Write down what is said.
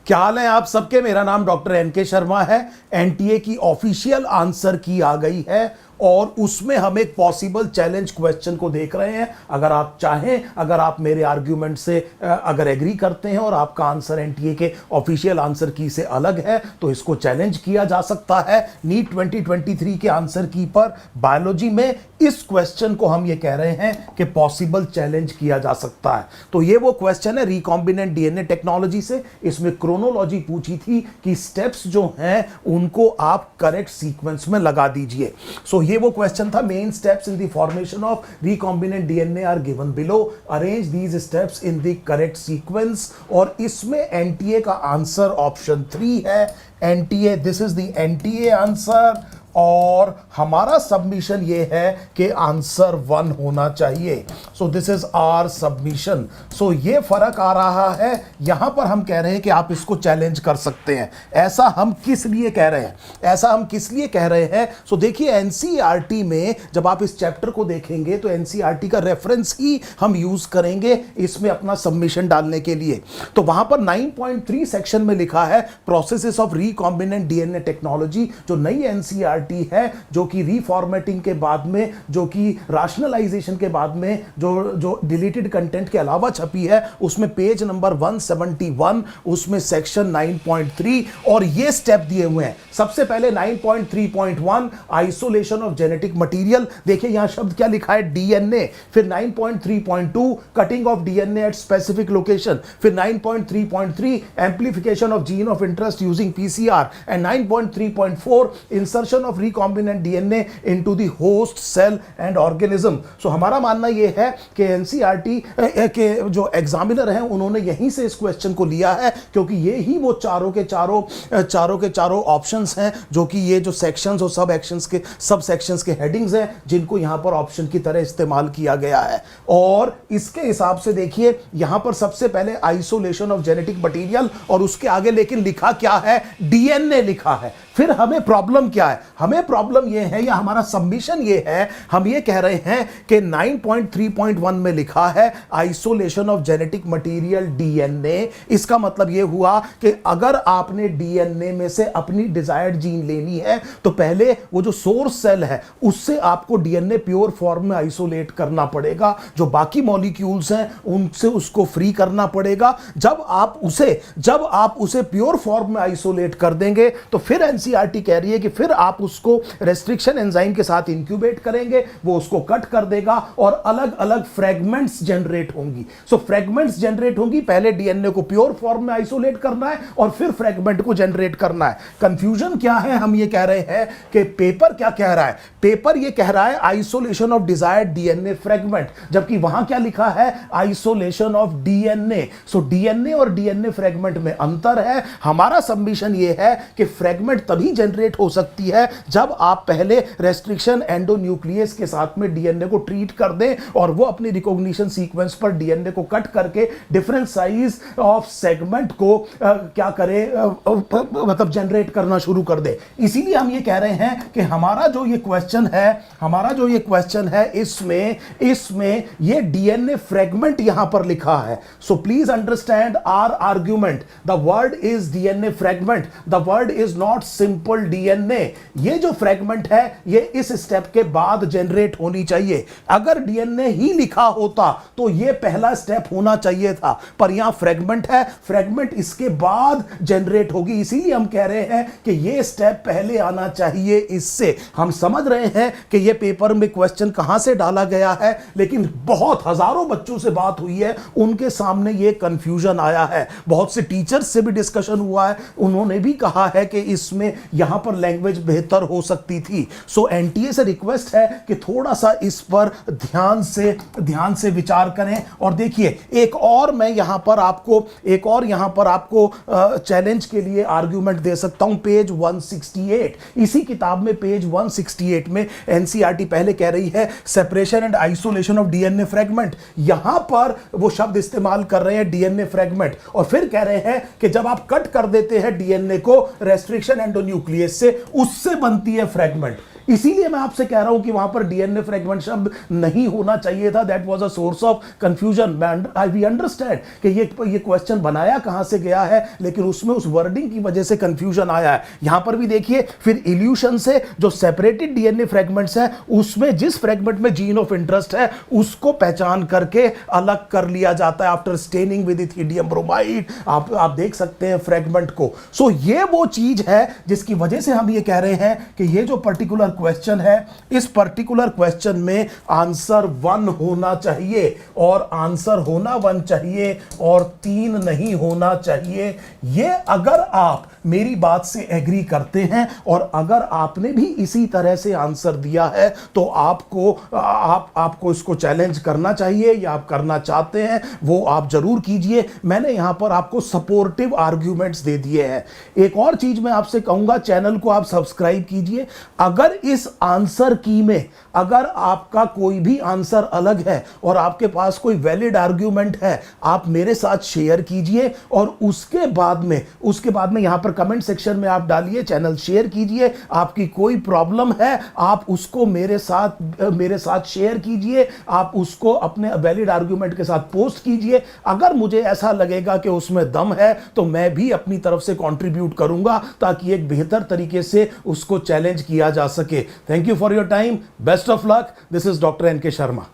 क्या हाल है आप सबके। मेरा नाम डॉक्टर एन के शर्मा है। एनटीए की ऑफिशियल आंसर की आ गई है और उसमें हम एक पॉसिबल चैलेंज क्वेश्चन को देख रहे हैं। अगर आप चाहें, अगर आप मेरे आर्ग्यूमेंट से अगर एग्री करते हैं और आपका आंसर एनटीए के ऑफिशियल आंसर की से अलग है तो इसको चैलेंज किया जा सकता है। नीट 2023 के आंसर की पर बायोलॉजी में इस क्वेश्चन को हम ये कह रहे हैं कि पॉसिबल चैलेंज किया जा सकता है। तो ये वो क्वेश्चन है रिकॉम्बिनेंट डीएनए टेक्नोलॉजी से। इसमें क्रोनोलॉजी पूछी थी कि स्टेप्स जो हैं उनको आप करेक्ट सीक्वेंस में लगा दीजिए। सो ये वो क्वेश्चन था। Main steps in the formation of recombinant DNA are given below, arrange these steps in the correct sequence. और इसमें एनटीए का आंसर ऑप्शन 3 है। NTA, this is the NTA answer और हमारा सबमिशन ये है कि आंसर 1 होना चाहिए। So this is our submission. So ये फर्क आ रहा है। यहां पर हम कह रहे हैं कि आप इसको चैलेंज कर सकते हैं। ऐसा हम किस लिए कह रहे हैं, ऐसा हम किस लिए कह रहे हैं? सो देखिए, एनसीईआरटी में जब आप इस चैप्टर को देखेंगे तो एनसीईआरटी का रेफरेंस ही हम यूज करेंगे इसमें अपना सबमिशन डालने के लिए। तो वहां पर 9.3 सेक्शन में लिखा है processes of recombinant DNA technology, जो नई एनसीईआरटी है, जो कि रीफॉर्मेटिंग के बाद में, जो कि राशनलाइजेशन के बाद में जो डिलीटेड कंटेंट के अलावा छपी है, उसमें पेज नंबर 171, उसमें सेक्शन 9.3 और ये स्टेप दिए हुए हैं। सबसे पहले 9.3.1 आइसोलेशन ऑफ जेनेटिक मटेरियल। देखिए यहां शब्द क्या लिखा है, डीएनए। फिर 9.3.2 cutting of DNA at specific location. फिर 9.3.3 amplification of gene of interest using PCR. And 9.3.4 insertion of recombinant DNA into the host cell and organism। सो हमारा मानना यह है कि एनसीईआरटी के जो एग्जामिनर हैं उन्होंने यहीं से इस क्वेश्चन को लिया है, क्योंकि ये ही वो चारों के चारों ऑप्शंस हैं, जो कि ये जो सेक्शंस और सब सेक्शंस के हेडिंग्स हैं, जिनको यहां पर ऑप्शन की तरह इस्तेमाल किया गया है। और इसके हिसाब से देखिए यहां पर सबसे पहले आइसोलेशन ऑफ जेनेटिक मटेरियल और उसके आगे लेकिन लिखा क्या है, डीएनए लिखा है। फिर हमें प्रॉब्लम क्या है, हमें प्रॉब्लम यह है, या हमारा सबमिशन यह है, हम ये कह रहे हैं कि 9.3.1 में लिखा है isolation of genetic material DNA. इसका मतलब यह हुआ कि अगर आपने डीएनए में से अपनी डिजायर्ड जीन लेनी है तो पहले वो जो सोर्स सेल है उससे आपको डीएनए प्योर फॉर्म में आइसोलेट करना पड़ेगा, जो बाकी मॉलिक्यूल्स हैं उनसे उसको फ्री करना पड़ेगा। जब आप उसे प्योर फॉर्म में आइसोलेट कर देंगे तो फिर एनसीईआरटी कह रही है कि फिर आप उसको रेस्ट्रिक्शन एंजाइम के साथ इंक्यूबेट करेंगे, वो उसको कट कर देगा और अलग अलग फ्रेगमेंट्स जनरेट होंगी। सो फ्रेगमेंट्स जनरेट होंगी, पहले डीएनए को प्योर फॉर्म में आइसोलेट करना है और फिर फ्रेगमेंट को जनरेट करना है। कंफ्यूजन क्या है, हम ये कह रहे हैं कि पेपर क्या कह रहा है, पेपर ये कह रहा है isolation of desired DNA fragment, जबकि वहां क्या लिखा है, isolation of DNA. So DNA और डीएनए फ्रेगमेंट में अंतर है। हमारा सबमिशन ये है कि फ्रेगमेंट तभी जनरेट हो सकती है जब आप पहले रेस्ट्रिक्शन एंडोन्यूक्लियस के साथ में डीएनए को ट्रीट कर दें और वो अपनी रिकॉग्निशन सीक्वेंस पर डीएनए को कट करके डिफरेंट साइज ऑफ सेगमेंट को क्या करे, मतलब जनरेट करना शुरू कर दे। इसीलिए हम ये कह रहे हैं कि हमारा जो ये क्वेश्चन है इसमें ये डीएनए फ्रेगमेंट यहां पर लिखा है। So please understand our argument. The word is DNA fragment, the word is not simple DNA. ये जो फ्रेगमेंट है ये इस स्टेप के बाद जनरेट होनी चाहिए। अगर डीएनए ही लिखा होता तो ये पहला स्टेप होना चाहिए था, पर यहां फ्रेगमेंट है, फ्रेगमेंट इसके बाद जनरेट होगी। इसीलिए हम कह रहे हैं कि ये स्टेप पहले आना चाहिए। इससे हम समझ रहे हैं कि ये पेपर में क्वेश्चन कहां से डाला गया है, लेकिन बहुत हजारों बच्चों से बात हुई है, उनके सामने ये कंफ्यूजन आया है। बहुत से टीचर्स से भी डिस्कशन हुआ है, उन्होंने भी कहा है कि इसमें यहां पर लैंग्वेज बेहतर हो सकती थी। सो एनटीए से रिक्वेस्ट है कि थोड़ा सा इस पर ध्यान से विचार करें। और देखिए एक और मैं यहां पर आपको चैलेंज के लिए आर्ग्यूमेंट दे सकता हूं। पेज 168, इसी किताब में पेज 168 में एनसीईआरटी पहले कह रही है separation and isolation of DNA fragment, यहां पर वो शब्द इस्तेमाल कर रहे हैं डीएनए फ्रेगमेंट, और फिर कह रहे हैं कि जब आप कट कर देते हैं डीएनए को रेस्ट्रिक्शन एंडोन्यूक्लियस से, उससे बनती है फ्रेगमेंट। इसीलिए मैं आपसे कह रहा हूं कि वहां पर डीएनए फ्रेगमेंट शब्द नहीं होना चाहिए था। That was a source of confusion. We understand कि ये क्वेश्चन बनाया कहां से गया है, लेकिन उसमें उस वर्डिंग की वजह से कंफ्यूजन आया है। यहां पर भी देखिए, फिर इल्यूशन से जो सेपरेटेड डीएनए फ्रेगमेंट्स है, उसमें जिस फ्रेगमेंट में जीन ऑफ इंटरेस्ट है उसको पहचान करके अलग कर लिया जाता है after staining with ethidium bromide. आप देख सकते हैं फ्रेगमेंट को। सो ये वो चीज है जिसकी वजह से हम ये कह रहे हैं कि ये जो पर्टिकुलर क्वेश्चन है, इस पर्टिकुलर क्वेश्चन में आंसर 1 होना चाहिए, और आंसर होना 1 चाहिए और 3 नहीं होना चाहिए। ये अगर आप मेरी बात से एग्री करते हैं और अगर आपने भी इसी तरह से आंसर दिया है, तो आपको इसको चैलेंज करना चाहिए, या आप करना चाहते हैं वो आप जरूर कीजिए। मैंने यहां पर आपको सपोर्टिव आर्ग्यूमेंट्स दे दिए हैं। एक और चीज मैं आपसे कहूंगा, चैनल को आप सब्सक्राइब कीजिए। अगर इस आंसर की में अगर आपका कोई भी आंसर अलग है और आपके पास कोई वैलिड आर्ग्यूमेंट है, आप मेरे साथ शेयर कीजिए, और उसके बाद में यहां पर कमेंट सेक्शन में आप डालिए, चैनल शेयर कीजिए। आपकी कोई प्रॉब्लम है, आप उसको मेरे साथ शेयर कीजिए, आप उसको अपने वैलिड आर्ग्यूमेंट के साथ पोस्ट कीजिए। अगर मुझे ऐसा लगेगा कि उसमें दम है, तो मैं भी अपनी तरफ से कंट्रीब्यूट करूंगा, ताकि एक बेहतर तरीके से उसको चैलेंज किया जा सके। Thank you for your time. Best of luck. This is doctor NK Sharma.